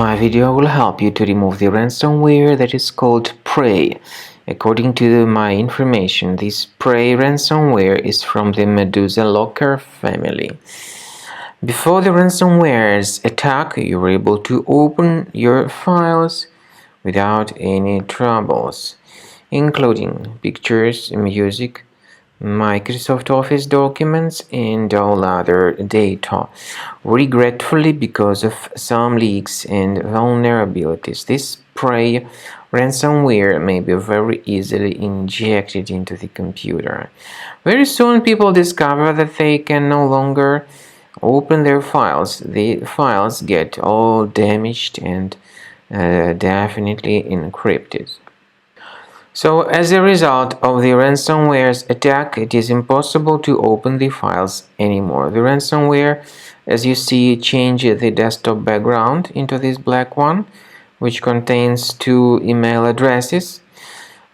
My video will help you to remove the ransomware that is called Prey. According to my information, this Prey ransomware is from the Medusa Locker family. Before the ransomware's attack, you were able to open your files without any troubles, including pictures, music, Microsoft Office documents, and all other data. Regretfully, because of some leaks and vulnerabilities, this Prey ransomware may be very easily injected into the computer. Very soon, people discover that they can no longer open their files. The files get all damaged and definitely encrypted. So, as a result of the ransomware's attack, it is impossible to open the files anymore. The ransomware, as you see, changed the desktop background into this black one, which contains two email addresses.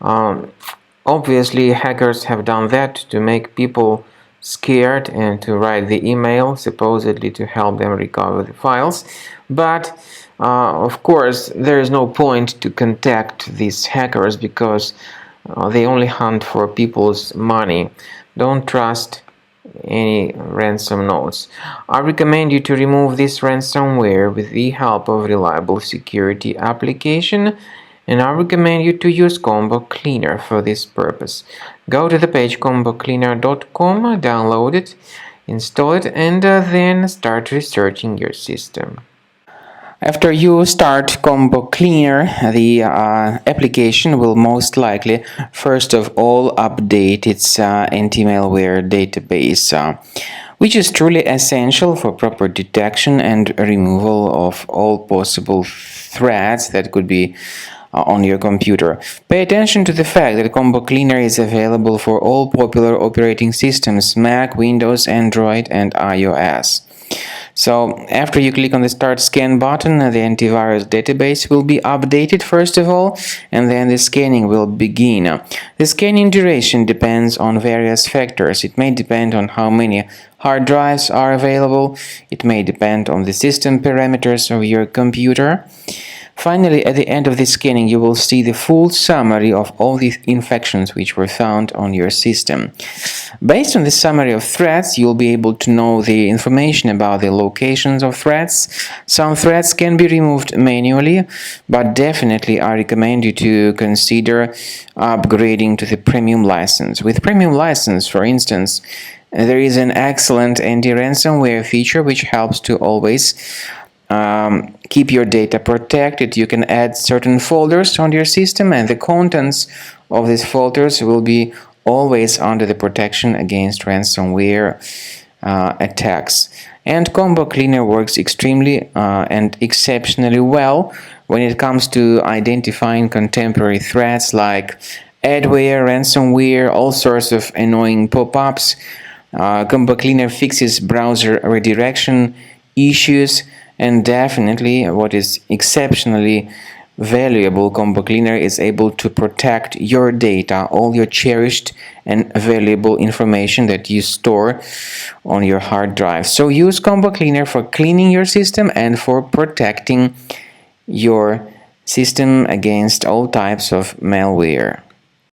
Obviously, hackers have done that to make people scared and to write the email, supposedly to help them recover the files. But of course, there is no point to contact these hackers because they only hunt for people's money. Don't trust any ransom notes. I recommend you to remove this ransomware with the help of reliable security application, and I recommend you to use Combo Cleaner for this purpose. Go to the page combocleaner.com, download it, install it, and then start researching your system. After you start Combo Cleaner, the application will most likely, first of all, update its anti-malware database, which is truly essential for proper detection and removal of all possible threats that could be on your computer. Pay attention to the fact that Combo Cleaner is available for all popular operating systems: Mac, Windows, Android, and iOS. So, after you click on the Start Scan button, the antivirus database will be updated first of all, and then the scanning will begin. The scanning duration depends on various factors. It may depend on how many hard drives are available. It may depend on the system parameters of your computer. Finally, at the end of the scanning, you will see the full summary of all the infections which were found on your system. Based on the summary of threats, you'll be able to know the information about the locations of threats. Some threats can be removed manually, but definitely I recommend you to consider upgrading to the premium license. With premium license, for instance, there is an excellent anti-ransomware feature which helps to always keep your data protected. You can add certain folders on your system, and the contents of these folders will be always under the protection against ransomware attacks. And Combo Cleaner works extremely and exceptionally well when it comes to identifying contemporary threats like adware, ransomware, all sorts of annoying pop-ups. Combo Cleaner fixes browser redirection issues. And definitely, what is exceptionally valuable, Combo Cleaner is able to protect your data, all your cherished and valuable information that you store on your hard drive. So use Combo Cleaner for cleaning your system and for protecting your system against all types of malware.